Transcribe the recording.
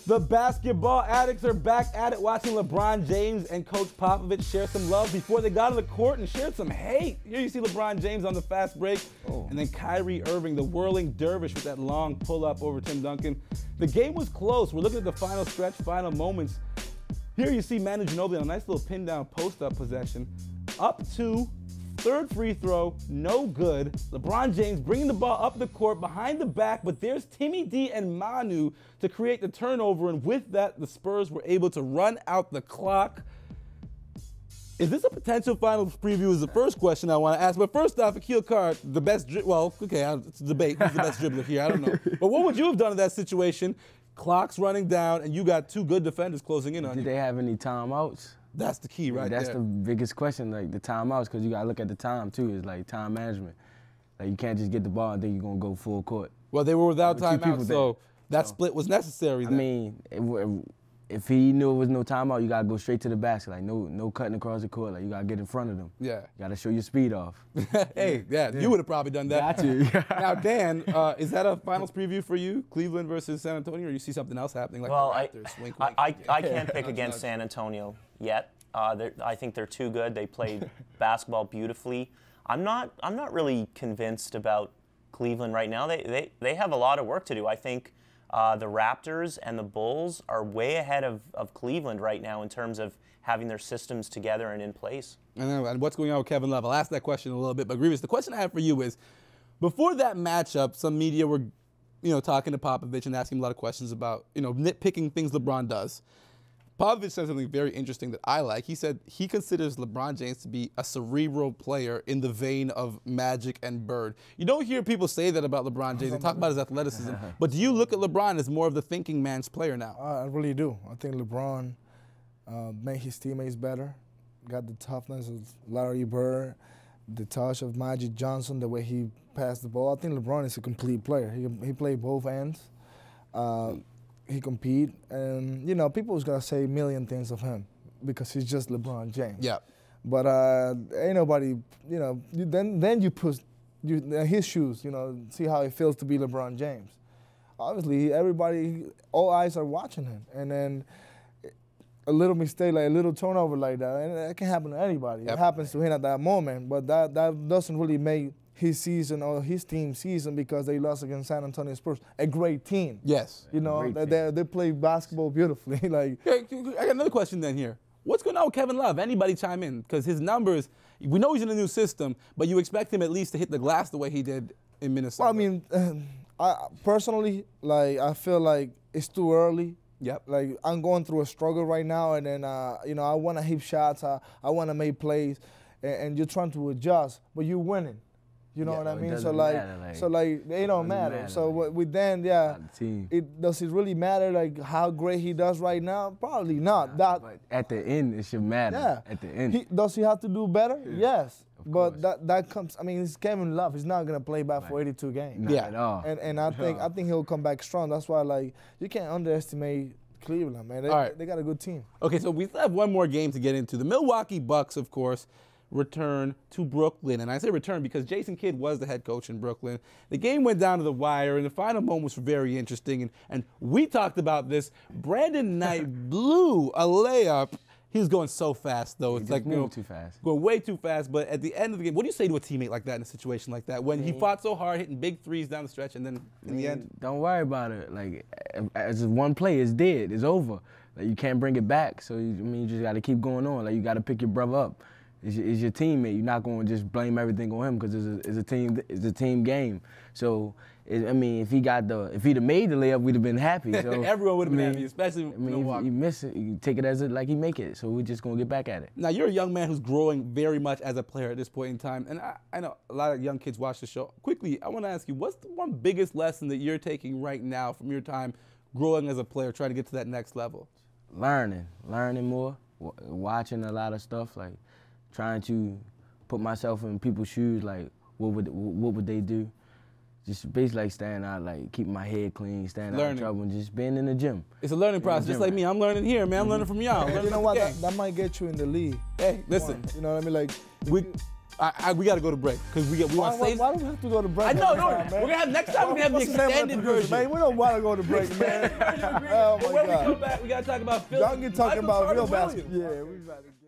The basketball addicts are back at it, watching LeBron James and Coach Popovich share some love before they got on the court and shared some hate. Here you see LeBron James on the fast break, and then Kyrie Irving, the whirling dervish with that long pull-up over Tim Duncan. The game was close. We're looking at the final stretch, final moments. Here you see Manu Ginobili on a nice little pin-down post-up possession. Up two. Third free throw, no good. LeBron James bringing the ball up the court behind the back, but there's Timmy D and Manu to create the turnover, and with that, the Spurs were able to run out the clock. Is this a potential finals preview is the first question I want to ask. But first off, Aquille Carr, the best, well, okay, it's a debate. Who's the best dribbler here? I don't know. But what would you have done in that situation? Clock's running down, and you got two good defenders closing in on you. Did they have any timeouts? That's the key right there. That's the biggest question, like the timeouts, because you got to look at the time, too. It's like time management. Like you can't just get the ball and think you're going to go full court. Well, they were without timeout, so that split was necessary then. I mean, if he knew it was no timeout, you got to go straight to the basket. Like no cutting across the court. Like you got to get in front of them. Yeah. You got to show your speed off. Hey, yeah, you would have probably done that. Got you. Now, Dan, is that a finals preview for you, Cleveland versus San Antonio, or you see something else happening like the Raptors? Wink, wink. I can't pick against San Antonio yet. I think they're too good. They played basketball beautifully. I'm not really convinced about Cleveland right now. They have a lot of work to do. I think the Raptors and the Bulls are way ahead of Cleveland right now in terms of having their systems together and in place. I know, and what's going on with Kevin Love? I'll ask that question in a little bit, but Greivis, the question I have for you is, before that matchup, some media were, talking to Popovich and asking him a lot of questions about, nitpicking things LeBron does. Popovich said something very interesting that I like. He said he considers LeBron James to be a cerebral player in the vein of Magic and Bird. You don't hear people say that about LeBron James. They talk about his athleticism. But do you look at LeBron as more of the thinking man's player now? I really do. I think LeBron made his teammates better, got the toughness of Larry Bird, the touch of Magic Johnson, the way he passed the ball. I think LeBron is a complete player. He played both ends. He compete, and people was gonna say a million things of him because he's just LeBron James. Yeah. But ain't nobody, then you put in his shoes, see how it feels to be LeBron James. Obviously, all eyes are watching him, and then a little mistake, like a little turnover like that, and that can happen to anybody. Yep. It happens to him at that moment, but that doesn't really make his season or his team's season because they lost against San Antonio Spurs, a great team. Yes. They play basketball beautifully. Like, I got another question then here. What's going on with Kevin Love? Anybody chime in? Because his numbers, we know he's in a new system, but you expect him at least to hit the glass the way he did in Minnesota. Well, I mean, personally, I feel like it's too early. Yep. Like, I'm going through a struggle right now, and then, I want to hit shots. I want to make plays, and you're trying to adjust, but you're winning. You know what I mean? So it don't matter. So with Dan, does it really matter like how great he does right now? Probably not. But at the end, it should matter. Yeah. At the end. Does he have to do better? Yes. But that comes. I mean, it's Kevin Love. He's not gonna play back for 82 games. Not at all. And I think he'll come back strong. That's why you can't underestimate Cleveland, man. They got a good team. Okay, so we still have one more game to get into. The Milwaukee Bucks, of course, return to Brooklyn. And I say return because Jason Kidd was the head coach in Brooklyn. The game went down to the wire, and the final moments were very interesting. And we talked about this. Brandon Knight blew a layup. He was going so fast, though. It's like too fast. Going way too fast. But at the end of the game, what do you say to a teammate like that in a situation like that? When he fought so hard, hitting big threes down the stretch, and then in the end? Don't worry about it. Like, as one play, it's dead. It's over. Like, you can't bring it back. So, you just got to keep going on. Like, you got to pick your brother up. It's your teammate. You're not going to just blame everything on him because it's a team game. So, if he'd have made the layup, we'd have been happy. So, everyone would have been happy, especially if you miss it, you take it as like he make it. So we're just going to get back at it. Now, you're a young man who's growing very much as a player at this point in time, and I know a lot of young kids watch the show. Quickly, I want to ask you, what's the one biggest lesson that you're taking right now from your time growing as a player, trying to get to that next level? Learning more, watching a lot of stuff, like trying to put myself in people's shoes, like what would they do? Just basically like staying out, like keeping my head clean, staying out of trouble, and just being in the gym. It's a learning process, just like me. I'm learning here, man. I'm learning from y'all. You know what? That might get you in the league. Hey, listen. You know what I mean? Like We got to go to break because we want to save. Why do we have to go to break? I know, no. Man? We're gonna have next time. We're gonna have the What's name of extended producer, version. Man, we don't want to go to break, man. Oh my When we God. come back, we gotta talk about Philly. Y'all get talking Michael about Carter real Williams. basketball. Yeah, we about to.